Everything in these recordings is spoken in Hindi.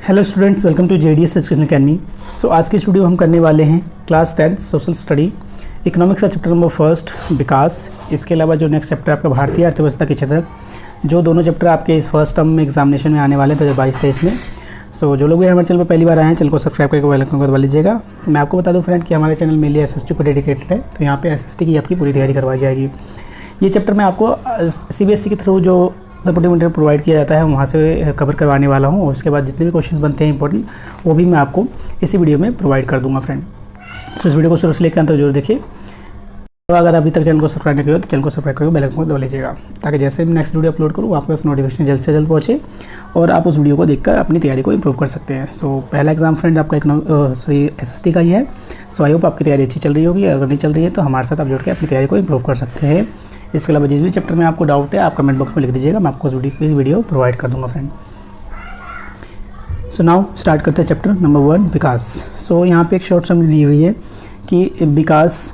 Hello students, welcome to JDS education academy. So आज की इस वीडियो हम करने वाले हैं क्लास 10 सोशल स्टडी इकोनॉमिक्स का चैप्टर नंबर फर्स्ट विकास। इसके अलावा जो नेक्स्ट चैप्टर आपका भारतीय अर्थव्यवस्था के क्षेत्र, जो दोनों चैप्टर आपके इस फर्स्ट टर्म में एग्जामिनेशन में आने वाले हैं 2022-23 में। सो जो लोग भी हमारे चैनल पर पहली बार आए हैं, चैनल को सब्सक्राइब करके बेल आइकन को दबा लीजिएगा। मैं आपको बता दूं फ्रेंड कि हमारे चैनल मेनली एसएसटी को डेडिकेटेड है, तो यहाँ पे एसएसटी की आपकी पूरी तैयारी करवाई जाएगी। ये चैप्टर मैं आपको सीबीएसई के थ्रू जो सपोर्टिव मटेरियल प्रोवाइड किया जाता है वहाँ से कवर करवाने वाला हूँ, और उसके बाद जितने भी क्वेश्चन बनते हैं इंपॉर्टेंट वो भी मैं आपको इसी वीडियो में प्रोवाइड कर दूँगा फ्रेंड। सो इस वीडियो को शुरू से लेकर अंत तक जरूर देखिए। तो अगर अभी तक चैनल को सब्सक्राइब नहीं किया तो चैनल को सब्सक्राइब करके बेल आइकन को दबा लीजिएगा, ताकि जैसे मैं नेक्स्ट वीडियो अपलोड करूँ आपके पास नोटिफिकेशन जल्द से जल्द पहुँचे और आप उस वीडियो को देखकर अपनी तैयारी को इंप्रूव कर सकते हैं। सो पहला एग्जाम फ्रेंड आपका एसएसटी का ही है। सो आई होप आपकी तैयारी अच्छी चल रही होगी। अगर नहीं चल रही है तो हमारे साथ आप जुड़ के अपनी तैयारी को इंप्रूव कर सकते हैं। इसके अलावा जिस भी चैप्टर में आपको डाउट है आप कमेंट बॉक्स में लिख दीजिएगा, मैं आपको उस वीडियो प्रोवाइड कर दूंगा फ्रेंड। सो नाउ स्टार्ट करते हैं चैप्टर नंबर 1 विकास। सो यहाँ पे एक शॉर्ट समरी दी हुई है कि विकास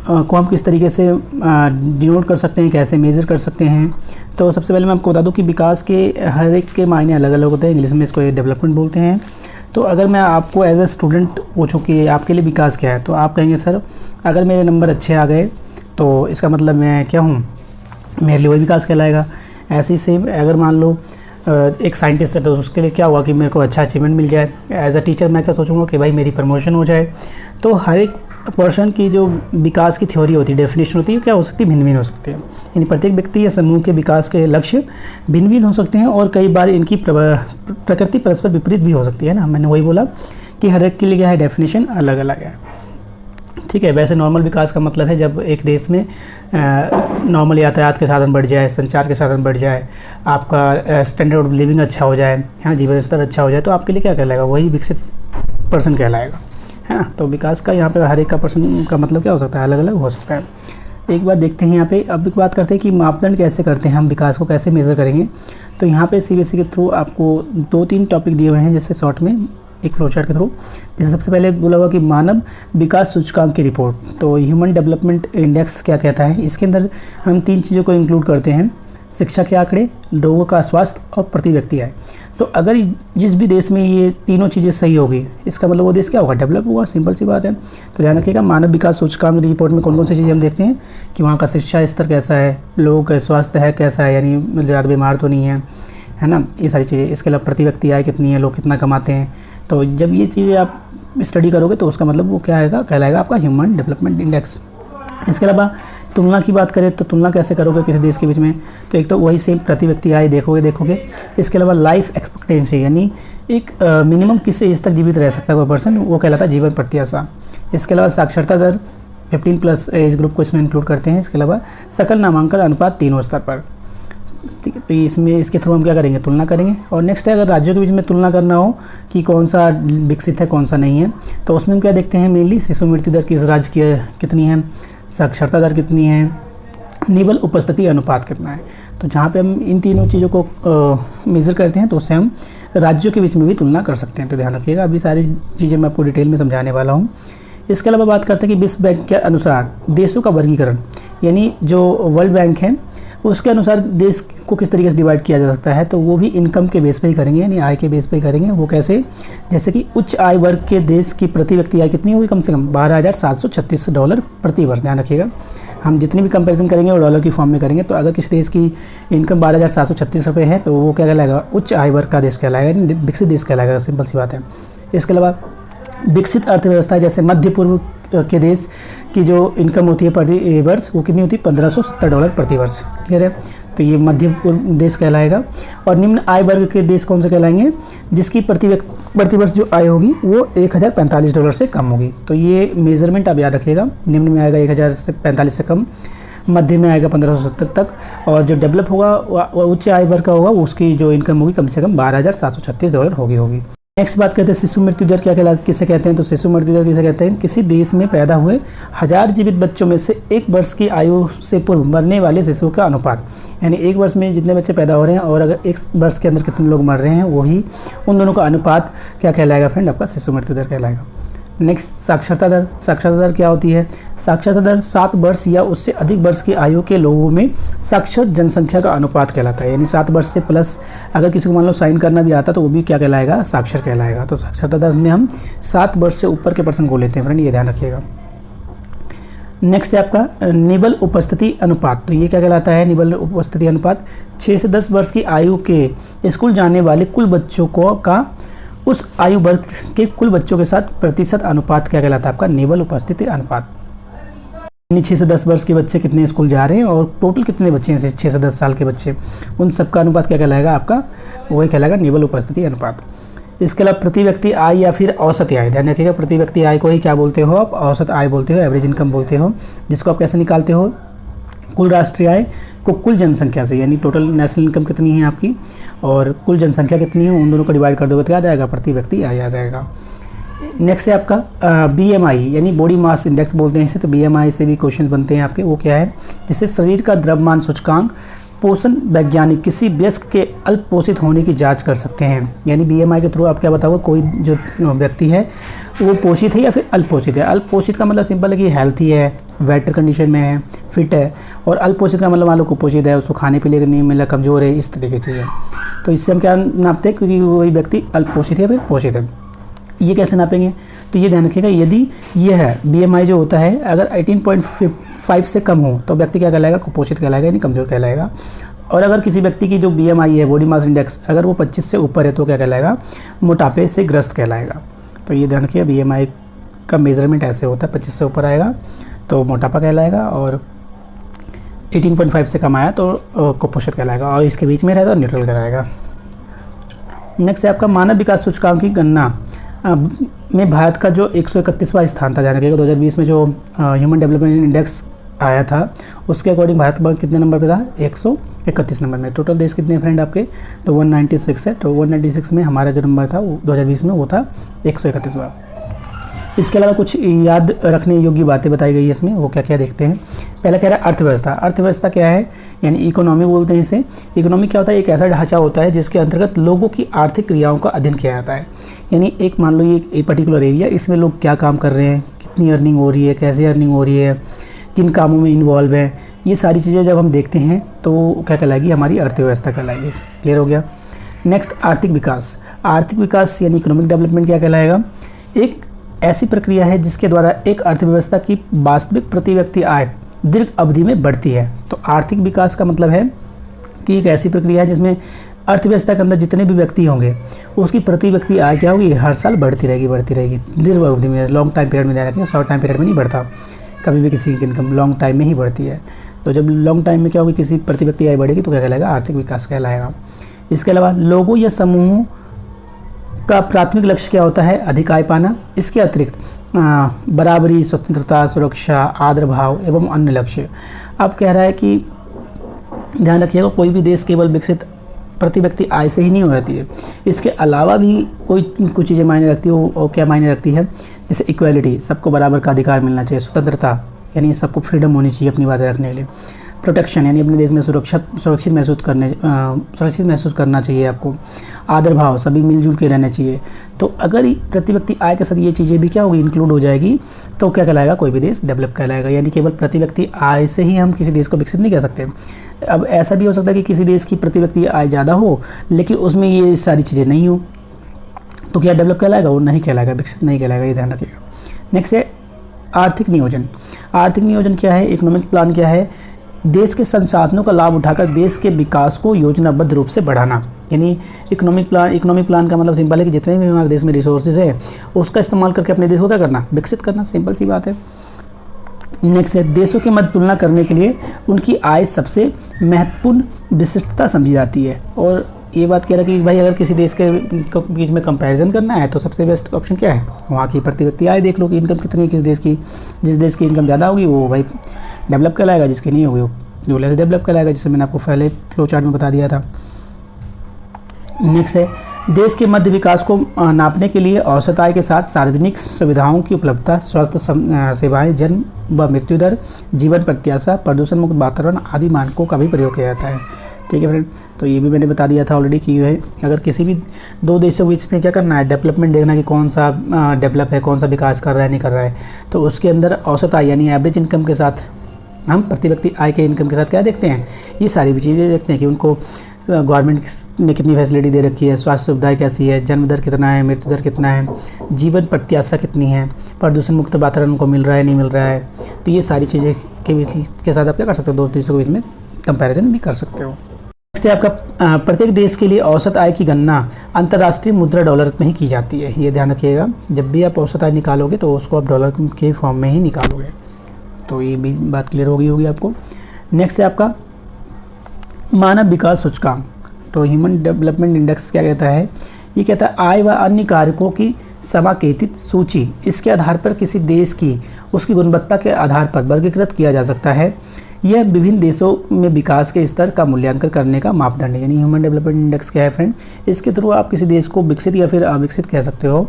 को हम किस तरीके से डिनोट कर सकते हैं, कैसे मेज़र कर सकते हैं। तो सबसे पहले मैं आपको बता दूं कि विकास के हर एक के मायने अलग अलग होते हैं। इंग्लिश में इसको डेवलपमेंट बोलते हैं। तो अगर मैं आपको एज ए स्टूडेंट पूछूं कि आपके लिए विकास क्या है, तो आप कहेंगे सर अगर मेरे नंबर अच्छे आ गए तो इसका मतलब मैं क्या हूँ, मेरे लिए वही विकास कहलाएगा। ऐसे ही सेम अगर मान लो एक साइंटिस्ट है तो उसके लिए क्या हुआ कि मेरे को अच्छा अचीवमेंट मिल जाए। एज अ टीचर मैं क्या सोचूंगा कि भाई मेरी प्रमोशन हो जाए। तो हर एक पर्सन की जो विकास की थ्योरी होती है, डेफिनेशन होती है, क्या हो सकती है, भिन्न भिन्न हो सकती है। यानी प्रत्येक व्यक्ति या समूह के विकास के लक्ष्य भिन्न भिन्न हो सकते हैं और कई बार इनकी प्रकृति परस्पर विपरीत भी हो सकती है ना। मैंने वही बोला कि हर एक के लिए क्या है, डेफिनेशन अलग अलग है। ठीक है। वैसे नॉर्मल विकास का मतलब है जब एक देश में नॉर्मल यातायात के साधन बढ़ जाए, संचार के साधन बढ़ जाए, आपका स्टैंडर्ड ऑफ लिविंग अच्छा हो जाए, है ना, जीवन स्तर अच्छा हो जाए, तो आपके लिए क्या कहलाएगा, वही विकसित पर्सन कहलाएगा, है ना। तो विकास का यहाँ पे हर एक का पर्सन का मतलब क्या हो सकता है, अलग अलग हो सकता है। एक बात देखते हैं यहाँ पे, अब एक बात करते हैं कि मापदंड कैसे करते हैं, हम विकास को कैसे मेज़र करेंगे। तो यहाँ पे सीबीएसई के थ्रू आपको 2-3 टॉपिक दिए हुए हैं, जैसे शॉर्ट में एक फ्लोचार्ट के थ्रू। जैसे सबसे पहले बोला हुआ कि मानव विकास सूचकांक की रिपोर्ट, तो ह्यूमन डेवलपमेंट इंडेक्स क्या कहता है। इसके अंदर हम 3 चीज़ों को इंक्लूड करते हैं, शिक्षा के आंकड़े, लोगों का स्वास्थ्य और प्रति व्यक्ति आय। तो अगर जिस भी देश में ये तीनों चीज़ें सही होगी, इसका मतलब वो देश क्या होगा, डेवलप होगा। सिंपल सी बात है। तो ध्यान रखिएगा, मानव विकास सूचकांक रिपोर्ट में कौन कौन सी चीज़ें हम देखते हैं कि वहाँ का शिक्षा स्तर कैसा है, लोगों का स्वास्थ्य है कैसा है, यानी ज़्यादा बीमार तो नहीं है ना, ये सारी चीज़ें। इसके अलावा प्रति व्यक्ति आय कितनी है, लोग कितना कमाते हैं। तो जब ये चीज़ें आप स्टडी करोगे तो उसका मतलब वो क्या आएगा, कहलाएगा आपका ह्यूमन डेवलपमेंट इंडेक्स। इसके अलावा तुलना की बात करें तो तुलना कैसे करोगे किसी देश के बीच में, तो एक तो वही सेम प्रति व्यक्ति आय देखोगे। इसके अलावा लाइफ एक्सपेक्टेंसी, यानी एक मिनिमम किस एज तक जीवित रह सकता है कोई पर्सन, वो कहलाता है जीवन प्रत्याशा। इसके अलावा साक्षरता दर 15+ एज ग्रुप को इसमें इंक्लूड करते हैं। इसके अलावा सकल नामांकन अनुपात तीनों स्तर पर। ठीक है। तो इसमें इसके थ्रू हम क्या करेंगे, तुलना करेंगे। और नेक्स्ट है, अगर राज्यों के बीच में तुलना करना हो कि कौन सा विकसित है कौन सा नहीं है, तो उसमें हम क्या देखते हैं, मेनली शिशु मृत्यु दर किस राज्य की कितनी है, साक्षरता दर कितनी है, निबल उपस्थिति अनुपात कितना है। तो जहाँ पे हम इन तीनों चीज़ों को मेज़र करते हैं तो उससे हम राज्यों के बीच में भी तुलना कर सकते हैं। तो ध्यान रखिएगा, अभी सारी चीज़ें मैं आपको डिटेल में समझाने वाला हूँ। इसके अलावा बात करते हैं कि विश्व बैंक के अनुसार देशों का वर्गीकरण, यानी जो वर्ल्ड बैंक है उसके अनुसार देश को किस तरीके से डिवाइड किया जा सकता है, तो वो भी इनकम के बेस पे ही करेंगे, यानी आय के बेस पे ही करेंगे। वो कैसे, जैसे कि उच्च आय वर्ग के देश की प्रति व्यक्ति आय कितनी होगी, कम से कम $12,736 प्रति वर्ष। ध्यान रखिएगा, हम जितनी भी कंपैरिजन करेंगे वो डॉलर की फॉर्म में करेंगे। तो अगर किसी देश की इनकम ₹12,736 है तो वो क्या कहलाएगा, उच्च आय वर्ग का देश कहलाएगा, विकसित देश कहलाएगा। सिंपल सी बात है। इसके अलावा विकसित अर्थव्यवस्था, जैसे मध्य पूर्व के देश की जो इनकम होती है प्रति वर्ष, वो कितनी होती है, $1570 प्रति वर्ष। क्लियर है। तो ये मध्य पूर्व देश कहलाएगा। और निम्न आय वर्ग के देश कौन से कहलाएंगे, जिसकी प्रति वर्ष जो आय होगी वो $1045 से कम होगी। तो ये मेजरमेंट आप याद रखिएगा, निम्न में आएगा 1045 से कम, मध्य में आएगा 1570 तक, और जो डेवलप होगा उच्च आय वर्ग का होगा उसकी जो इनकम होगी कम से कम $12,736 होगी। नेक्स्ट बात करते हैं शिशु मृत्यु दर किसे कहते हैं। तो शिशु मृत्यु दर किसे कहते हैं, किसी देश में पैदा हुए 1000 जीवित बच्चों में से 1 वर्ष की आयु से पूर्व मरने वाले शिशुओं का अनुपात, यानी 1 वर्ष में जितने बच्चे पैदा हो रहे हैं और अगर 1 वर्ष के अंदर कितने लोग मर रहे हैं, वही उन दोनों का अनुपात क्या कहलाएगा फ्रेंड, आपका शिशु मृत्यु दर कहलाएगा। नेक्स्ट साक्षरता दर। साक्षरता दर क्या होती है? साक्षरता दर 7 वर्ष या उससे अधिक वर्ष की आयु के लोगों में साक्षर जनसंख्या का अनुपात कहलाता है। यानी 7 वर्ष से प्लस अगर किसी को मान लो साइन करना भी आता तो वो भी क्या कहलाएगा? साक्षर कहलाएगा। तो साक्षरता दर में हम 7 वर्ष से ऊपर के पर्सन को लेते हैं फ्रेंड, ये ध्यान रखिएगा। नेक्स्ट है आपका निबल उपस्थिति अनुपात। तो ये क्या कहलाता है? निबल उपस्थिति अनुपात 6 से 10 वर्ष की आयु के स्कूल जाने वाले कुल बच्चों को का उस आयु वर्ग के कुल बच्चों के साथ प्रतिशत अनुपात क्या कहलाता है? आपका निबल उपस्थिति अनुपात। यानी 6 से 10 वर्ष के बच्चे कितने स्कूल जा रहे हैं और टोटल कितने बच्चे हैं 6 से 10 साल के बच्चे, उन सबका अनुपात क्या कहलाएगा? आपका वही कहलाएगा निबल उपस्थिति अनुपात। इसके अलावा प्रति व्यक्ति आय या फिर औसत आय, ध्यान रखिएगा प्रति व्यक्ति आय को ही क्या बोलते हो आप? औसत आय बोलते हो, एवरेज इनकम बोलते हो, जिसको आप कैसे निकालते हो? कुल राष्ट्रीय आय को कुल जनसंख्या से, यानी टोटल नेशनल इनकम कितनी है आपकी और कुल जनसंख्या कितनी है, उन दोनों को डिवाइड कर दोगे तो क्या आ जाएगा? प्रति व्यक्ति आय आ जाएगा। नेक्स्ट है आपका BMI, यानी बॉडी मास इंडेक्स बोलते हैं इसे। तो BMI से भी क्वेश्चन बनते हैं आपके। वो क्या है? जिससे शरीर का द्रव्यमान सूचकांक पोषण वैज्ञानिक किसी वयस्क के अल्प पोषित होने की जांच कर सकते हैं। यानी BMI के थ्रू आप क्या बताओगे? कोई जो व्यक्ति है वो पोषित है या फिर अल्प पोषित है। अल्प पोषित का मतलब सिंपल है कि हेल्थी है, बेटर कंडीशन में है, फिट है, और अल्प पोषित का मतलब मान लो कुपोषित है, उसको खाने पीने का नहीं मिला, कमज़ोर है, इस तरीके की चीज़ें। तो इससे हम क्या नापते हैं? क्योंकि वही व्यक्ति अल्प पोषित है या फिर पोषित है। ये कैसे नापेंगे? तो ये ध्यान रखिएगा, यदि ये है BMI जो होता है अगर 18.5 से कम हो तो व्यक्ति क्या कहलाएगा? कुपोषित कहलाएगा, यानी कमज़ोर कहलाएगा। और अगर किसी व्यक्ति की जो BMI है, बॉडी मास इंडेक्स, अगर वो 25 से ऊपर है तो क्या कहलाएगा? मोटापे से ग्रस्त कहलाएगा। तो ये ध्यान रखिए, BMI का मेजरमेंट ऐसे होता है, 25 से ऊपर आएगा तो मोटापा कहलाएगा और 18.5 से कम आया तो कुपोषित कहलाएगा, और इसके बीच में रहेगा तो न्यूट्रल कहलाएगा। नेक्स्ट है आपका मानव विकास सूचकांक की गणना में भारत का जो 131वां स्थान था, ध्यान रखिएगा 2020 में जो ह्यूमन डेवलपमेंट इंडेक्स आया था उसके अकॉर्डिंग भारत कितने नंबर पे था? 131 नंबर में। टोटल देश कितने फ्रेंड आपके? तो 196 है। तो 196 में हमारा जो नंबर था 2020 में वो था 131वां। इसके अलावा कुछ याद रखने योग्य बातें बताई गई है इसमें, वो क्या क्या देखते हैं। पहला कह रहा है अर्थव्यवस्था। अर्थव्यवस्था क्या है? यानी इकोनॉमी बोलते हैं इसे। इकोनॉमी क्या होता है? एक ऐसा ढांचा होता है जिसके अंतर्गत लोगों की आर्थिक क्रियाओं का अध्ययन किया जाता है। यानी एक मान लो ये एक पर्टिकुलर एरिया, इसमें लोग क्या काम कर रहे हैं, कितनी अर्निंग हो रही है, कैसे अर्निंग हो रही है, किन कामों में इन्वॉल्व है, ये सारी चीज़ें जब हम देखते हैं तो क्या कहलाएगी? हमारी अर्थव्यवस्था कहलाएगी। क्लियर हो गया। नेक्स्ट आर्थिक विकास। आर्थिक विकास यानी इकोनॉमिक डेवलपमेंट क्या कहलाएगा? एक ऐसी प्रक्रिया है जिसके द्वारा एक अर्थव्यवस्था की वास्तविक प्रति व्यक्ति आय दीर्घ अवधि में बढ़ती है। तो आर्थिक विकास का मतलब है कि एक ऐसी प्रक्रिया है जिसमें अर्थव्यवस्था के अंदर जितने भी व्यक्ति होंगे उसकी प्रति व्यक्ति आय क्या होगी? हर साल बढ़ती रहेगी दीर्घ अवधि में, लॉन्ग टाइम पीरियड में ध्यान रखें, शॉर्ट टाइम पीरियड में नहीं बढ़ता कभी भी किसी की इनकम, लॉन्ग टाइम में ही बढ़ती है। तो जब लॉन्ग टाइम में क्या होगी? किसी प्रति व्यक्ति आय बढ़ेगी तो क्या कहलाएगा? आर्थिक विकास कहलाएगा। इसके अलावा लोगों या समूहों का प्राथमिक लक्ष्य क्या होता है? अधिक आय पाना। इसके अतिरिक्त बराबरी, स्वतंत्रता, सुरक्षा, आदर भाव एवं अन्य लक्ष्य। अब कह रहा है कि ध्यान रखिएगा कोई भी देश केवल विकसित प्रति व्यक्ति आय से ही नहीं हो जाती है, इसके अलावा भी कुछ चीज़ें मायने रखती है। वो क्या मायने रखती है? जैसे इक्वालिटी, सबको बराबर का अधिकार मिलना चाहिए, स्वतंत्रता यानी सबको फ्रीडम होनी चाहिए अपनी बातें रखने के लिए, प्रोटेक्शन यानी अपने देश में सुरक्षित महसूस करना चाहिए आपको, आदर भाव, सभी मिलजुल के रहना चाहिए। तो अगर प्रति व्यक्ति आय के साथ ये चीज़ें भी क्या होगी? इंक्लूड हो जाएगी तो क्या कहलाएगा? कोई भी देश डेवलप कहलाएगा। यानी केवल प्रति व्यक्ति आय से ही हम किसी देश को विकसित नहीं कह सकते। अब ऐसा भी हो सकता है कि किसी देश की प्रति व्यक्ति आय ज़्यादा हो लेकिन उसमें ये सारी चीज़ें नहीं हो तो क्या डेवलप कहलाएगा? वो नहीं कहलाएगा, विकसित नहीं कहलाएगा, ये ध्यान रखिएगा। नेक्स्ट है आर्थिक नियोजन। आर्थिक नियोजन क्या है? इकोनॉमिक प्लान क्या है? देश के संसाधनों का लाभ उठाकर देश के विकास को योजनाबद्ध रूप से बढ़ाना। यानी इकोनॉमिक प्लान का मतलब सिंपल है कि जितने भी हमारे देश में रिसोर्सेज है उसका इस्तेमाल करके अपने देश को क्या करना? विकसित करना। सिंपल सी बात है। नेक्स्ट है देशों के मध्य तुलना करने के लिए उनकी आय सबसे महत्वपूर्ण विशिष्टता समझी जाती है। और ये बात कह रहा है कि भाई अगर किसी देश के बीच में कंपैरिजन करना है तो सबसे बेस्ट ऑप्शन क्या है? वहाँ की प्रति व्यक्ति आय देख लो कि इनकम कितनी है किस देश की। जिस देश की इनकम ज़्यादा होगी वो भाई डेवलप कहलाएगा, जिसकी नहीं होगी वो लेस डेवलप कहलाएगा, जिससे मैंने आपको पहले फ्लो चार्ट में बता दिया था। नेक्स्ट है देश के मध्य विकास को नापने के लिए औसत आय के साथ सार्वजनिक सुविधाओं की उपलब्धता, स्वास्थ्य सेवाएं, जन्म व मृत्यु दर, जीवन प्रत्याशा, प्रदूषण मुक्त वातावरण आदि मानकों का भी प्रयोग किया जाता है। ठीक है फ्रेंड। तो ये भी मैंने बता दिया था ऑलरेडी कि है अगर किसी भी दो देशों के बीच में क्या करना है, डेवलपमेंट देखना कि कौन सा डेवलप है, कौन सा विकास कर रहा है नहीं कर रहा है, तो उसके अंदर औसत आय यानी एवरेज इनकम के साथ हम प्रति व्यक्ति आय के इनकम के साथ क्या देखते हैं, ये सारी भी चीज़ें देखते हैं कि उनको गवर्नमेंट ने कितनी फैसिलिटी दे रखी है, स्वास्थ्य सुविधाएं कैसी है, जन्म दर कितना है, मृत्यु दर कितना है, जीवन प्रत्याशा कितनी है, प्रदूषण मुक्त वातावरण उनको मिल रहा है नहीं मिल रहा है। तो ये सारी चीज़ें के साथ आप क्या कर सकते हो, दो देशों के बीच में कंपैरिजन भी कर सकते हो। नेक्स्ट है आपका प्रत्येक देश के लिए औसत आय की गणना अंतर्राष्ट्रीय मुद्रा डॉलर में ही की जाती है। ये ध्यान रखिएगा, जब भी आप औसत आय निकालोगे तो उसको आप डॉलर के फॉर्म में ही निकालोगे। तो ये भी बात क्लियर होगी आपको। नेक्स्ट है आपका मानव विकास सूचकांक। तो ह्यूमन डेवलपमेंट इंडेक्स क्या कहता है, ये कहता है आय व अन्य कारकों की समाकेतित सूची। इसके आधार पर किसी देश की उसकी गुणवत्ता के आधार पर वर्गीकृत किया जा सकता है। यह विभिन्न देशों में विकास के स्तर का मूल्यांकन करने का मापदंड है। यानी ह्यूमन डेवलपमेंट इंडेक्स क्या है फ्रेंड, इसके थ्रू आप किसी देश को विकसित या फिर अविकसित कह सकते हो,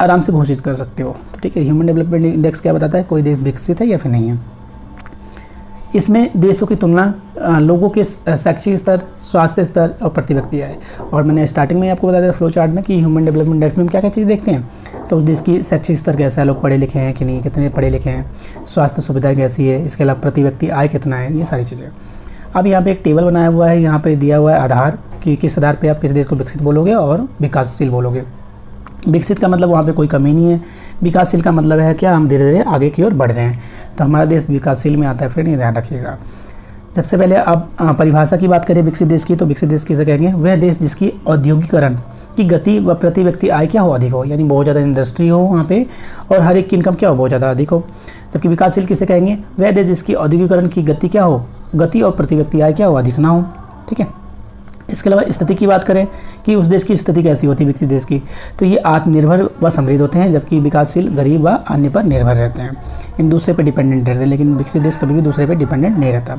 आराम से घोषित कर सकते हो। तो ठीक है, ह्यूमन डेवलपमेंट इंडेक्स क्या बताता है, कोई देश विकसित है या फिर नहीं है। इसमें देशों की तुलना लोगों के शैक्षिक स्तर, स्वास्थ्य स्तर और प्रति व्यक्ति आय। और मैंने स्टार्टिंग में आपको बताया था फ्लो चार्ट में कि ह्यूमन डेवलपमेंट इंडेक्स में हम क्या क्या चीज़ देखते हैं, तो उस देश की शैक्षिक स्तर कैसा है, लोग पढ़े लिखे हैं कि नहीं, कितने पढ़े लिखे हैं, स्वास्थ्य सुविधाएं कैसी है, इसके अलावा प्रति व्यक्ति आय कितना है, ये सारी चीज़ें। अब यहाँ पे एक टेबल बनाया हुआ है, यहाँ पे दिया हुआ है आधार कि किस आधार पे आप किसी देश को विकसित बोलोगे और विकासशील बोलोगे। विकसित का मतलब वहाँ पे कोई कमी नहीं है, विकासशील का मतलब है क्या, हम धीरे धीरे आगे की ओर बढ़ रहे हैं। तो हमारा देश विकासशील में आता है फ्रेंड, ये ध्यान रखिएगा। सबसे पहले आप परिभाषा की बात करें विकसित देश की, तो विकसित देश किसे कहेंगे, वह देश जिसकी औद्योगिकरण की गति व प्रति व्यक्ति आय क्या हो, अधिक हो, यानी बहुत ज़्यादा इंडस्ट्री हो वहाँ पे और हर एक की इनकम क्या हो, बहुत ज़्यादा अधिक हो। जबकि विकासशील किसे कहेंगे, वह देश जिसकी औद्योगिकरण की गति क्या हो, गति और प्रति व्यक्ति आय क्या हो, अधिक ना हो। ठीक है, इसके अलावा स्थिति की बात करें कि उस देश की स्थिति कैसी होती है विकसित देश की, तो ये आत्मनिर्भर व समृद्ध होते हैं, जबकि विकासशील गरीब व अन्य पर निर्भर रहते हैं, इन दूसरे पर डिपेंडेंट रहते हैं। लेकिन विकसित देश कभी भी दूसरे पर डिपेंडेंट नहीं रहता।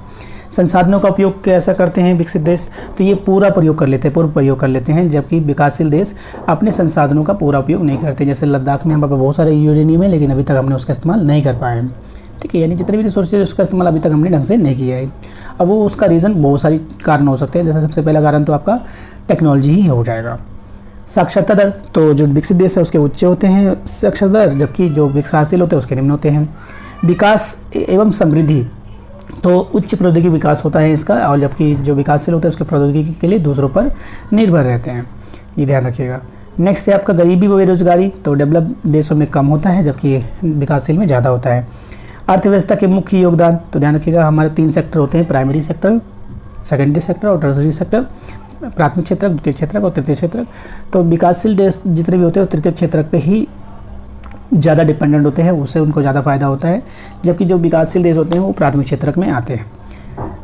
संसाधनों का उपयोग कैसा करते हैं विकसित देश, तो ये पूरा प्रयोग कर लेते हैं, पूर्व प्रयोग कर लेते हैं, जबकि विकासशील देश अपने संसाधनों का पूरा उपयोग नहीं करते। जैसे लद्दाख में हमारे पास बहुत सारे यूरेनियम है, लेकिन अभी तक हमने उसका इस्तेमाल नहीं कर पाए। ठीक है, यानी जितने भी रिसोर्सेज है उसका इस्तेमाल अभी तक हमने ढंग से नहीं किया है। अब वो उसका रीज़न बहुत सारी कारण हो सकते हैं। जैसे सबसे पहला कारण तो आपका टेक्नोलॉजी ही हो जाएगा। साक्षरता दर, तो जो विकसित देश है उसके उच्च होते हैं साक्षरता दर, जबकि जो विकासशील होते हैं उसके निम्न होते हैं। विकास एवं समृद्धि, तो उच्च प्रौद्योगिकी विकास होता है इसका, और जबकि जो विकासशील होता है उसके प्रौद्योगिकी के लिए दूसरों पर निर्भर रहते हैं, ये ध्यान रखिएगा। नेक्स्ट है आपका गरीबी व बेरोजगारी, तो डेवलप देशों में कम होता है जबकि विकासशील में ज़्यादा होता है। अर्थव्यवस्था के मुख्य योगदान, तो ध्यान रखिएगा हमारे 3 सेक्टर होते हैं, प्राइमरी सेक्टर, सेकेंडरी सेक्टर और टर्शरी सेक्टर, प्राथमिक क्षेत्रक, द्वितीय क्षेत्रक और तृतीय क्षेत्रक। तो विकासशील देश जितने भी होते हैं वो तृतीय क्षेत्रक पे ही ज़्यादा डिपेंडेंट होते हैं, उससे उनको ज़्यादा फायदा होता है, जबकि जो विकासशील देश होते हैं वो प्राथमिक क्षेत्रक में आते हैं।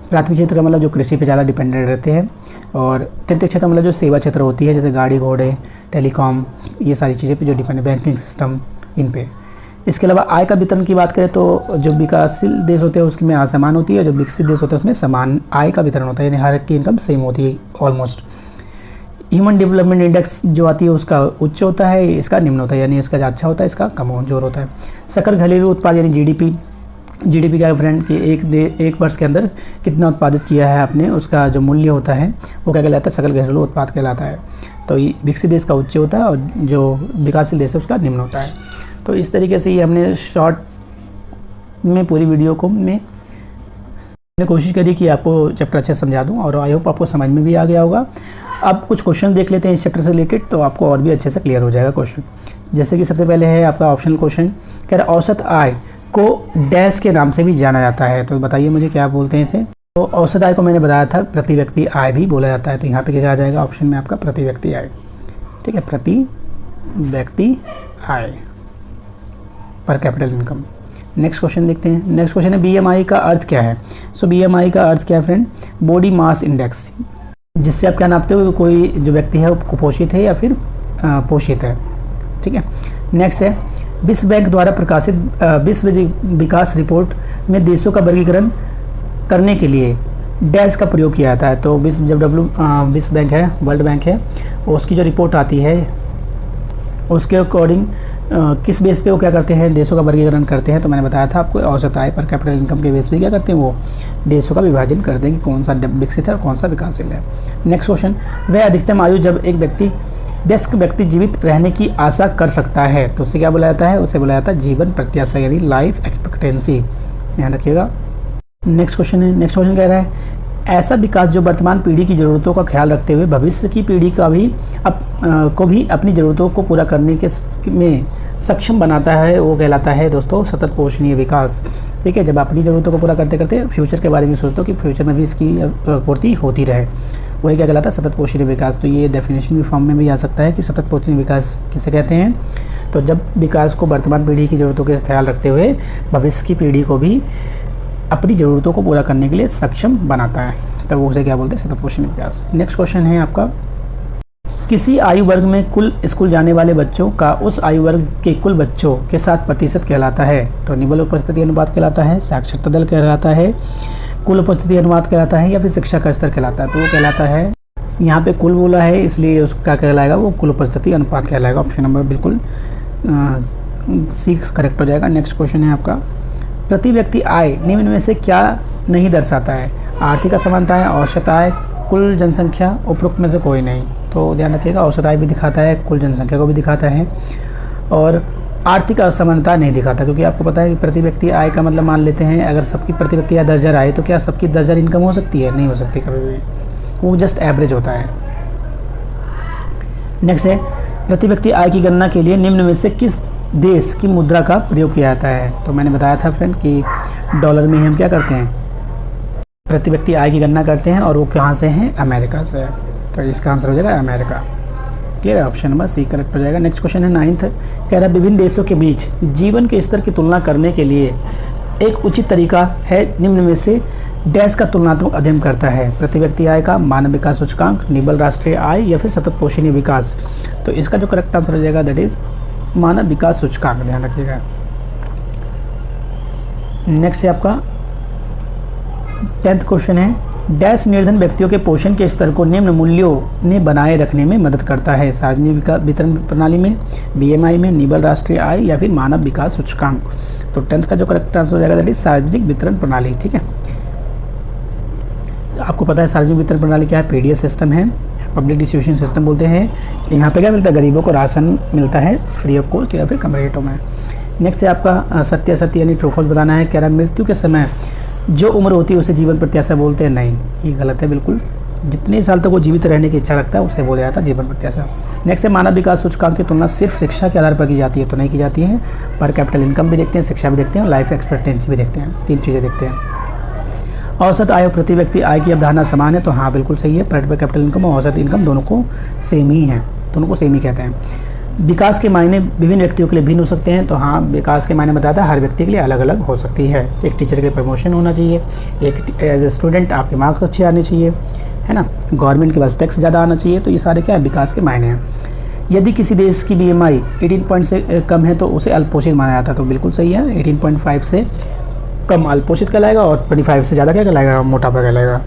प्राथमिक क्षेत्र का मतलब जो कृषि पे ज़्यादा डिपेंडेंट रहते हैं, और तृतीय क्षेत्र मतलब जो सेवा क्षेत्र होती है, जैसे गाड़ी घोड़े, टेलीकॉम, ये सारी चीज़ें पे जो डिपेंडेंट, बैंकिंग सिस्टम, इन पे। इसके अलावा आय का वितरण की बात करें तो जो विकासशील देश होते हैं उसमें असमान होती है, जो विकसित देश होते हैं उसमें समान आय का वितरण होता है, यानी हर एक की इनकम सेम होती है ऑलमोस्ट। ह्यूमन डेवलपमेंट इंडेक्स जो आती है उसका उच्च होता है, इसका निम्न होता है, यानी इसका जो अच्छा होता है इसका कमजोर होता है। सकल घरेलू उत्पाद यानी जीडीपी का फ्रेंड कि एक वर्ष के अंदर कितना उत्पादित किया है आपने, उसका जो मूल्य होता है वो क्या कहलाता है, सकल घरेलू उत्पाद कहलाता है। तो ये विकसित देश का उच्च होता है और जो विकासशील देश है उसका निम्न होता है। तो इस तरीके से ये हमने शॉर्ट में पूरी वीडियो को मैंने कोशिश करी कि आपको चैप्टर अच्छे समझा दूं, और आई होप आपको समझ में भी आ गया होगा। अब कुछ क्वेश्चन देख लेते हैं इस चैप्टर से रिलेटेड, तो आपको और भी अच्छे से क्लियर हो जाएगा क्वेश्चन। जैसे कि सबसे पहले है आपका ऑप्शनल क्वेश्चन, कह रहा औसत आय को डैश के नाम से भी जाना जाता है, तो बताइए मुझे क्या बोलते हैं इसे। तो औसत आय को मैंने बताया था प्रति व्यक्ति आय भी बोला जाता है, तो यहाँ पे क्या आ जाएगा ऑप्शन में आपका प्रति व्यक्ति आय। ठीक है, प्रति व्यक्ति आय, पर कैपिटल इनकम। नेक्स्ट क्वेश्चन देखते हैं। नेक्स्ट क्वेश्चन है बीएमआई का अर्थ क्या है। सो बीएमआई का अर्थ क्या है फ्रेंड, बॉडी मास इंडेक्स, जिससे आप क्या नापते हो कोई जो व्यक्ति है वो कुपोषित है या फिर पोषित है। ठीक है, नेक्स्ट है विश्व बैंक द्वारा प्रकाशित विश्व विकास रिपोर्ट में देशों का वर्गीकरण करने के लिए डैश का प्रयोग किया जाता है। तो विश्व बैंक है, वर्ल्ड बैंक है, उसकी जो रिपोर्ट आती है उसके अकॉर्डिंग किस बेस पे वो क्या करते हैं, देशों का वर्गीकरण करते हैं। तो मैंने बताया था आपको औसत आय पर कैपिटल इनकम के बेस पे क्या करते हैं, वो देशों का विभाजन करते हैं कि कौन सा विकसित है और कौन सा विकासशील है। नेक्स्ट क्वेश्चन, वह अधिकतम आयु जब एक वयस्क व्यक्ति जीवित रहने की आशा कर सकता है तो उसे क्या बोला जाता है, उसे बोला जाता है जीवन प्रत्याशा यानी लाइफ एक्सपेक्टेंसी। ध्यान रखिएगा। नेक्स्ट क्वेश्चन कह रहा है ऐसा विकास जो वर्तमान पीढ़ी की ज़रूरतों का ख्याल रखते हुए भविष्य की पीढ़ी का भी अपनी ज़रूरतों को पूरा करने में सक्षम बनाता है, वो कहलाता है दोस्तों सतत पोषणीय विकास। ठीक है, जब अपनी ज़रूरतों को पूरा करते करते फ्यूचर के बारे में सोचते हो कि फ्यूचर में भी इसकी पूर्ति होती रहे, वही क्या कहलाता है, सतत पोषणीय विकास। तो ये डेफिनेशन भी फॉर्म में भी आ सकता है कि सतत पोषणीय विकास किसे कहते हैं। तो जब विकास को वर्तमान पीढ़ी की ज़रूरतों का ख्याल रखते हुए भविष्य की पीढ़ी को भी अपनी ज़रूरतों को पूरा करने के लिए सक्षम बनाता है, तब वो उसे क्या बोलते हैं, सतत पोषणीय विकास। नेक्स्ट क्वेश्चन है आपका, किसी आयु वर्ग में कुल स्कूल जाने वाले बच्चों का उस आयु वर्ग के कुल बच्चों के साथ प्रतिशत कहलाता है। तो निबल उपस्थिति अनुपात कहलाता है, साक्षरता दर कहलाता है, कुल उपस्थिति अनुपात कहलाता है, या फिर शिक्षा का स्तर कहलाता है। तो वो कहलाता है, यहाँ पे कुल बोला है इसलिए उसका कहलाएगा वो कुल उपस्थिति अनुपात कहलाएगा। ऑप्शन नंबर बिल्कुल सी करेक्ट हो जाएगा। नेक्स्ट क्वेश्चन है आपका, प्रति व्यक्ति आय निम्न में से क्या नहीं दर्शाता है, आर्थिक असमानता है, औसत आय, कुल जनसंख्या, उपरोक्त में से कोई नहीं। तो ध्यान रखिएगा, औसत आय भी दिखाता है, कुल जनसंख्या को भी दिखाता है और आर्थिक असमानता नहीं दिखाता, क्योंकि आपको पता है कि प्रति व्यक्ति आय का मतलब मान लेते हैं अगर सबकी प्रति व्यक्ति आय 10,000 आए तो क्या सबकी 10,000 इनकम हो सकती है, नहीं हो सकती कभी भी, वो जस्ट एवरेज होता है। नेक्स्ट है, प्रति व्यक्ति आय की गणना के लिए निम्न में से किस देश की मुद्रा का प्रयोग किया जाता है। तो मैंने बताया था फ्रेंड कि डॉलर में ही हम क्या करते हैं, प्रति व्यक्ति आय की गणना करते हैं और वो कहाँ से हैं, अमेरिका से। तो इसका आंसर हो जाएगा अमेरिका। क्लियर है, ऑप्शन नंबर सी करेक्ट हो जाएगा। नेक्स्ट क्वेश्चन है 9th, कह रहा है विभिन्न देशों के बीच जीवन के स्तर की तुलना करने के लिए एक उचित तरीका है निम्न में से डैश का तुलनात्मक अध्ययन करता है, प्रति व्यक्ति आय का, मानव विकास सूचकांक, निबल राष्ट्रीय आय, या फिर सतत पोषणीय विकास। तो इसका जो करेक्ट आंसर हो जाएगा दैट इज मानव विकास सूचकांक। ध्यान रखिएगा। नेक्स्ट है आपका 10th क्वेश्चन है, डैश निर्धन व्यक्तियों के पोषण के स्तर को निम्न मूल्यों में बनाए रखने में मदद करता है, सार्वजनिक वितरण प्रणाली में, बीएमआई में, निबल राष्ट्रीय आय, या फिर मानव विकास सूचकांक। तो 10th का जो करेक्ट आंसर हो जाएगा दैट इज सार्वजनिक वितरण प्रणाली। ठीक है, आपको पता है सार्वजनिक वितरण प्रणाली क्या है, पीडीएस सिस्टम है, पब्लिक डिस्ट्रीब्यूशन सिस्टम बोलते हैं। यहाँ पे क्या मिलता है, गरीबों को राशन मिलता है फ्री ऑफ कॉस्ट या फिर कम रेटों में। नेक्स्ट है आपका सत्य असत्य यानी ट्रू फॉल्स बताना है। कह रहा है मृत्यु के समय जो उम्र होती है उसे जीवन प्रत्याशा बोलते हैं, नहीं, ये गलत है बिल्कुल। जितने साल तक वो जीवित रहने की इच्छा रखता है उसे बोला जाता है जीवन प्रत्याशा। नेक्स्ट है मानव विकास सूचकांक की तुलना सिर्फ शिक्षा के आधार पर की जाती है, तो नहीं की जाती है। पर कैपिटल इनकम भी देखते हैं, शिक्षा भी देखते हैं और लाइफ एक्सपेक्टेंसी भी देखते हैं, 3 चीज़ें देखते हैं। औसत आय प्रति व्यक्ति आय की अवधारणा समान है, तो हाँ बिल्कुल सही है। पर कैपिटल इनकम और औसत इनकम दोनों को सेम ही है, दोनों को सेम ही कहते हैं। विकास के मायने विभिन्न व्यक्तियों के लिए भिन्न हो सकते हैं, तो हाँ विकास के मायने बताता है हर व्यक्ति के लिए अलग अलग हो सकती है। एक टीचर के लिए प्रमोशन होना चाहिए, एक एज ए स्टूडेंट आपके मार्क्स अच्छे आने चाहिए, है ना, गवर्नमेंट के पास टैक्स ज़्यादा आना चाहिए। तो ये सारे क्या है, विकास के मायने हैं। यदि किसी देश की BMI 18 पॉइंट से कम है तो उसे अल्पोषित माना जाता है, तो बिल्कुल सही है। 18.5 से कम अल्पोषित कहलाएगा और 25 से ज़्यादा क्या कहलाएगा, मोटापा कहलाएगा।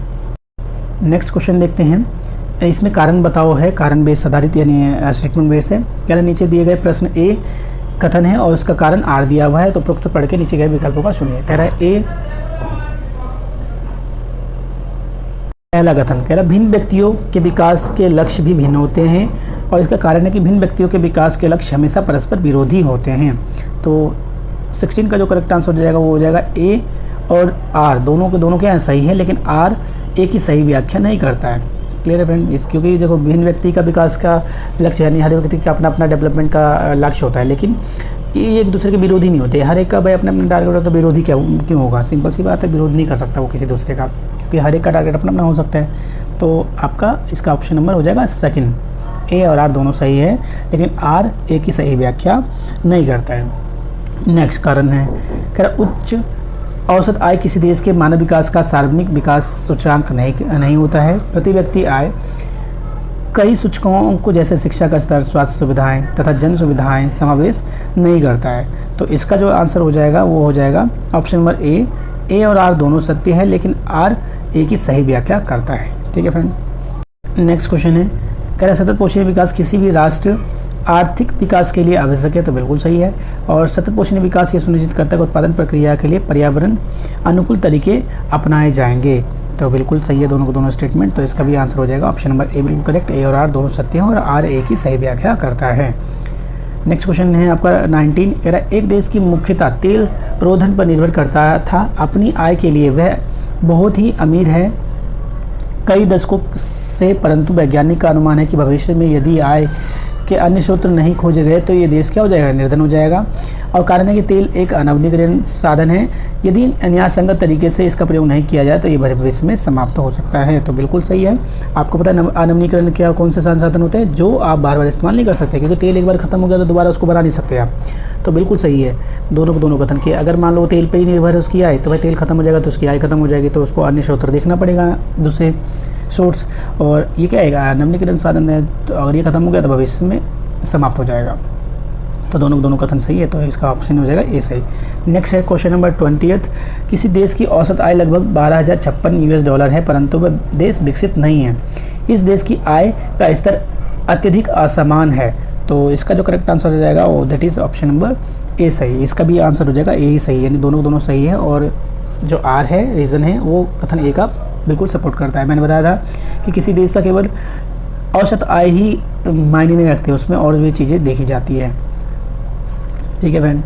नेक्स्ट क्वेश्चन देखते हैं, इसमें कारण बताओ है, कारण बेस आधारित यानी स्टेटमेंट बेस है। कह रहे नीचे दिए गए प्रश्न ए कथन है और उसका कारण आर दिया हुआ है, तो उपरोक्त पढ़ के नीचे गए विकल्पों का सुनिए। कह रहा है ए पहला कथन, कह रहा है भिन्न व्यक्तियों के विकास के लक्ष्य भी भिन्न होते हैं और इसका कारण है कि भिन्न व्यक्तियों के विकास के लक्ष्य हमेशा परस्पर विरोधी होते हैं। तो 16 का जो करेक्ट आंसर हो जाएगा वो हो जाएगा ए और आर दोनों के दोनों क्या है, सही है, लेकिन आर ए की सही व्याख्या नहीं करता है। क्लियर है फ्रेंड, इस क्योंकि देखो भिन्न व्यक्ति का विकास का लक्ष्य यानी हर व्यक्ति का अपना अपना डेवलपमेंट का लक्ष्य होता है, लेकिन ये एक दूसरे के विरोधी नहीं होते। हर एक का भाई अपना अपना टारगेट होता है, तो विरोधी क्यों होगा, सिंपल सी बात है, विरोध नहीं कर सकता वो किसी दूसरे का, क्योंकि हर एक का टारगेट अपना अपना हो सकता है। तो आपका इसका ऑप्शन नंबर हो जाएगा सेकंड, ए और आर दोनों सही है, लेकिन आर ए की सही व्याख्या नहीं करता है। नेक्स्ट कारण है, कह रहा उच्च औसत आय किसी देश के मानव विकास का सार्वजनिक विकास सूचकांक नहीं होता है। प्रति व्यक्ति आय कई सूचकांकों को जैसे शिक्षा का स्तर, स्वास्थ्य सुविधाएं तथा जन सुविधाएं समावेश नहीं करता है। तो इसका जो आंसर हो जाएगा वो हो जाएगा ऑप्शन नंबर ए और आर दोनों सत्य है, लेकिन आर ए की सही व्याख्या करता है। ठीक है फ्रेंड। नेक्स्ट क्वेश्चन है, कह रहा सतत पोषणीय विकास किसी भी राष्ट्र आर्थिक विकास के लिए आवश्यक है, तो बिल्कुल सही है। और सतत पोषणीय विकास ये सुनिश्चित करता है कि उत्पादन प्रक्रिया के लिए पर्यावरण अनुकूल तरीके अपनाए जाएंगे, तो बिल्कुल सही है दोनों को दोनों स्टेटमेंट। तो इसका भी आंसर हो जाएगा ऑप्शन नंबर ए बिल्कुल करेक्ट। ए और आर दोनों सत्य हैं और आर ए की सही व्याख्या करता है। नेक्स्ट क्वेश्चन है आपका 19, कह रहा है एक देश की मुख्यतः तेल रोधन पर निर्भर करता था, अपनी आय के लिए वह बहुत ही अमीर है कई दशकों से, परंतु वैज्ञानिक का अनुमान है कि भविष्य में यदि आय के अन्य स्रोत नहीं खोजे गए तो ये देश क्या हो जाएगा, निर्धन हो जाएगा। और कारण है कि तेल एक अनवनीकरण साधन है, यदि न्यायसंगत तरीके से इसका प्रयोग नहीं किया जाए तो ये भविष्य में समाप्त हो सकता है, तो बिल्कुल सही है। आपको पता है अनवनीकरण क्या कौन से संसाधन होते हैं जो आप बार बार इस्तेमाल नहीं कर सकते, क्योंकि तेल एक बार खत्म हो गया तो दोबारा उसको बना नहीं सकते आप, तो बिल्कुल सही है दोनों को दोनों कथन के। अगर मान लो तेल पर ही निर्भर है उसकी आय, तो भाई तेल खत्म हो जाएगा तो उसकी आय खत्म हो जाएगी, तो उसको अन्य स्रोत देखना पड़ेगा दूसरे सोर्स, और ये क्या है नवीनीकरण साधन है, तो अगर ये खत्म हो गया तो भविष्य में समाप्त हो जाएगा, तो दोनों कथन सही है, तो इसका ऑप्शन हो जाएगा ए सही। नेक्स्ट है क्वेश्चन नंबर 20, किसी देश की औसत आय लगभग 12,056 US$ है, परंतु वह देश विकसित नहीं है, इस देश की आय का स्तर अत्यधिक असमान है, तो इसका जो करेक्ट आंसर हो जाएगा वो that is option number A सही। इसका भी आंसर हो जाएगा ए ही सही, यानी दोनों सही है, और जो आर है रीज़न है वो कथन ए का बिल्कुल सपोर्ट करता है। मैंने बताया था कि किसी देश का केवल औसत आय ही मायने नहीं रखती, उसमें और भी चीज़ें देखी जाती है, ठीक है फ्रेंड।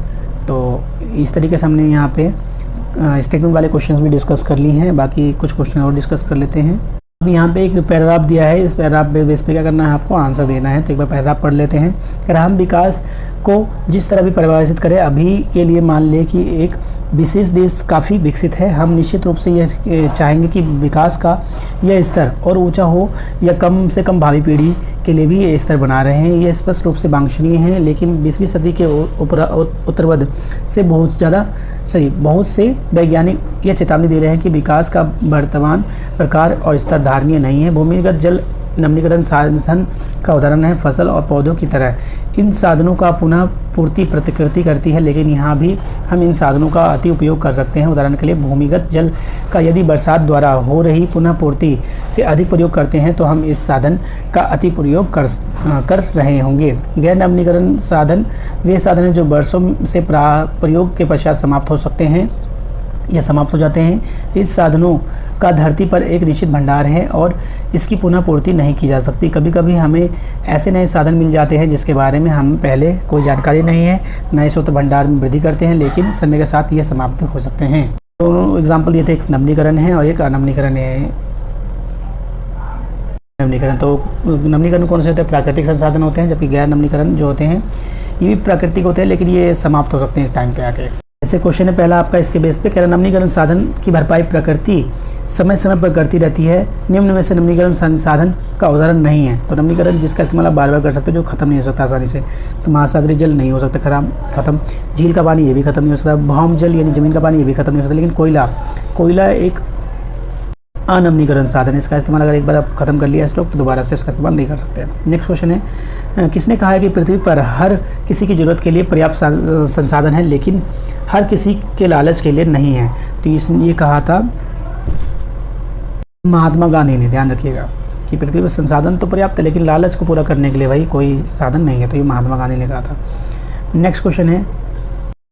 तो इस तरीके से हमने यहाँ पे स्टेटमेंट वाले क्वेश्चंस भी डिस्कस कर लिए हैं, बाकी कुछ क्वेश्चन और डिस्कस कर लेते हैं। अब यहाँ पे एक पैराग्राफ दिया है, इस पैराग्राफ बेस पे क्या करना है आपको आंसर देना है, तो एक बार पैराग्राफ पढ़ लेते हैं। अगर हम विकास को जिस तरह भी परिभाषित करें, अभी के लिए मान लें कि एक विशेष देश काफ़ी विकसित है, हम निश्चित रूप से यह चाहेंगे कि विकास का यह स्तर और ऊंचा हो या कम से कम भावी पीढ़ी के लिए भी ये स्तर बना रहे हैं, ये स्पष्ट रूप से वांछनीय है। लेकिन 20वीं सदी के उत्तरवध से बहुत से वैज्ञानिक यह चेतावनी दे रहे हैं कि विकास का वर्तमान प्रकार और स्तर धारणीय नहीं है। भूमिगत जल नवीनीकरण साधन का उदाहरण है, फसल और पौधों की तरह इन साधनों का पुनः पूर्ति प्रकृति करती है, लेकिन यहाँ भी हम इन साधनों का अति उपयोग कर सकते हैं। उदाहरण के लिए भूमिगत जल का यदि बरसात द्वारा हो रही पुनः पूर्ति से अधिक प्रयोग करते हैं तो हम इस साधन का अति प्रयोग कर रहे होंगे। गैर नवीनीकरण साधन वे साधन हैं जो वर्षों से प्रयोग के पश्चात समाप्त हो सकते हैं या समाप्त हो जाते हैं। इस साधनों का धरती पर एक निश्चित भंडार है और इसकी पुनः पूर्ति नहीं की जा सकती। कभी कभी हमें ऐसे नए साधन मिल जाते हैं जिसके बारे में हम पहले कोई जानकारी नहीं है, नए स्रोत भंडार में वृद्धि करते हैं, लेकिन समय के साथ ये समाप्त हो सकते हैं। दोनों एग्जाम्पल दिए थे, एक नवीनीकरण है और एक अनवीनीकरण है। नवीनीकरण तो नवीनीकरण कौन से होते हैं, प्राकृतिक संसाधन होते हैं, जबकि गैर नवीनीकरण जो होते हैं ये भी प्राकृतिक होते हैं, लेकिन ये समाप्त हो सकते हैं टाइम पे आके। जैसे क्वेश्चन है पहला आपका इसके बेस पे, कह रहा नवीनीकरण साधन की भरपाई प्रकृति समय समय पर करती रहती है, निम्न में से नवीनीकरण संसाधन का उदाहरण नहीं है। तो नवीनीकरण जिसका इस्तेमाल आप बार बार कर सकते हो, जो खत्म नहीं हो सकता आसानी से, तो महासागरीय जल नहीं हो सकता खत्म, झील का पानी ये भी खत्म नहीं हो सकता, भौम जल यानी जमीन का पानी ये भी खत्म नहीं हो सकता, लेकिन कोयला एक अनवीनीकरण साधन है, इसका इस्तेमाल अगर एक बार आप खत्म कर लिया स्टॉक तो दोबारा से इसका इस्तेमाल नहीं कर सकते। नेक्स्ट क्वेश्चन है, किसने कहा है कि पृथ्वी पर हर किसी की ज़रूरत के लिए पर्याप्त संसाधन है लेकिन हर किसी के लालच के लिए नहीं है? तो इसने ये कहा था महात्मा गांधी ने, ध्यान रखिएगा कि पृथ्वी पर संसाधन तो पर्याप्त है लेकिन लालच को पूरा करने के लिए भाई कोई साधन नहीं है, तो ये महात्मा गांधी ने कहा था। नेक्स्ट क्वेश्चन है,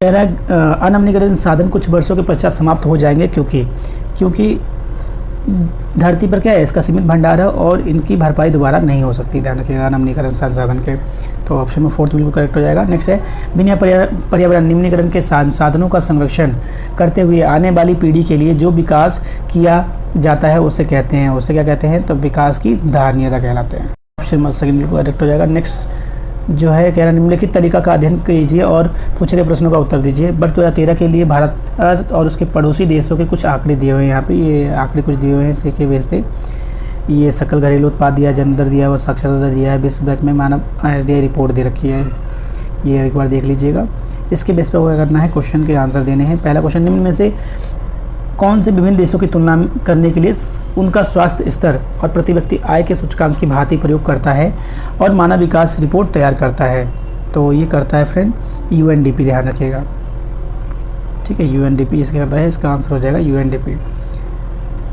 कह रहा है अनवीनीकरण साधन कुछ वर्षों के पश्चात समाप्त हो जाएंगे क्योंकि धरती पर क्या है इसका सीमित भंडार है और इनकी भरपाई दोबारा नहीं हो सकती। ध्यान रखिएगा नवीनीकरण संसाधन के, तो ऑप्शन में 4 बिल्कुल करेक्ट हो जाएगा। नेक्स्ट है, बिना पर्यावरण निम्नीकरण के साधनों का संरक्षण करते हुए आने वाली पीढ़ी के लिए जो विकास किया जाता है उसे क्या कहते हैं? तो विकास की धारणीयता कहलाते हैं। ऑप्शन सेकंड बिल्कुल करेक्ट हो जाएगा। नेक्स्ट जो है, कह रहा निम्नलिखित तरीका का अध्ययन कीजिए और पूछे गए प्रश्नों का उत्तर दीजिए। वर्ष 2013 के लिए भारत और उसके पड़ोसी देशों के कुछ आंकड़े दिए हुए हैं। यहाँ पे ये आंकड़े कुछ दिए हुए हैं इसी के बेस पे, ये सकल घरेलू उत्पाद दिया, जन्म दर दिया है, साक्षरता दर दिया है, विश्व बैंक में मानव SDI रिपोर्ट दे रखी है, ये एक बार देख लीजिएगा। इसके बेस पर क्या करना है, क्वेश्चन के आंसर देने हैं। पहला क्वेश्चन, निम्न में से कौन से विभिन्न देशों की तुलना करने के लिए उनका स्वास्थ्य स्तर और प्रति व्यक्ति आय के सूचकांक की भांति प्रयोग करता है और मानव विकास रिपोर्ट तैयार करता है? तो ये करता है फ्रेंड UNDP, ध्यान रखिएगा, ठीक है, UNDP इसका करता है, इसका आंसर हो जाएगा UNDP।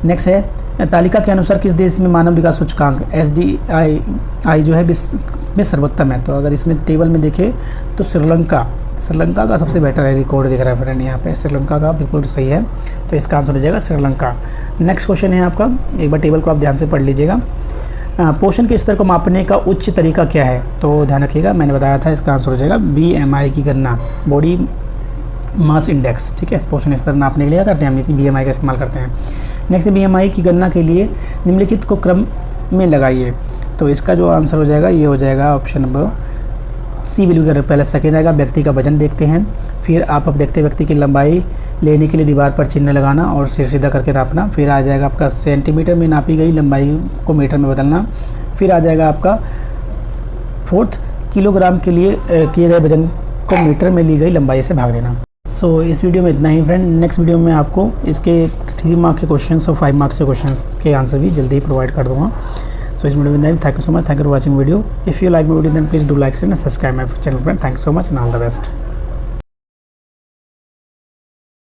नेक्स्ट है, तालिका के अनुसार किस देश में मानव विकास सूचकांक SDI जो है विश्व में सर्वोत्तम है? तो अगर इसमें टेबल में देखें तो श्रीलंका का सबसे बेटर है, रिकॉर्ड दिख रहा है फ्रेंड यहाँ पे, श्रीलंका का बिल्कुल सही है। तो इसका आंसर हो जाएगा श्रीलंका। नेक्स्ट क्वेश्चन है आपका, एक बार टेबल को आप ध्यान से पढ़ लीजिएगा। पोषण के स्तर को मापने का उच्च तरीका क्या है? तो ध्यान रखिएगा, मैंने बताया था, इसका आंसर हो जाएगा BMI की गणना, बॉडी मास इंडेक्स। ठीक है, पोषण स्तर नापने के लिए क्या करते हैं हम? BMI का इस्तेमाल करते हैं। नेक्स्ट, BMI की गणना के लिए निम्नलिखित को क्रम में लगाइए। तो इसका जो आंसर हो जाएगा ये हो जाएगा ऑप्शन नंबर C बिल्कुल कर, पहले सेकेंड आएगा व्यक्ति का वजन देखते हैं, फिर आप अब देखते हैं व्यक्ति की लंबाई लेने के लिए दीवार पर चिन्ह लगाना और सिर सीधा करके नापना, फिर आ जाएगा आपका सेंटीमीटर में नापी गई लंबाई को मीटर में बदलना, फिर आ जाएगा आपका फोर्थ किलोग्राम के लिए किए गए वजन को मीटर में ली गई लंबाई से भाग देना। सो इस वीडियो में इतना ही फ्रेंड। नेक्स्ट वीडियो में आपको इसके 3 मार्क्स के क्वेश्चन और 5 मार्क्स के क्वेश्चन के आंसर भी जल्दी ही प्रोवाइड कर दूँगा। So इस वीडियो में thank you so much, thank you for watching video. If you like my video then please do like and subscribe my channel friend. Thank you so much and all the best.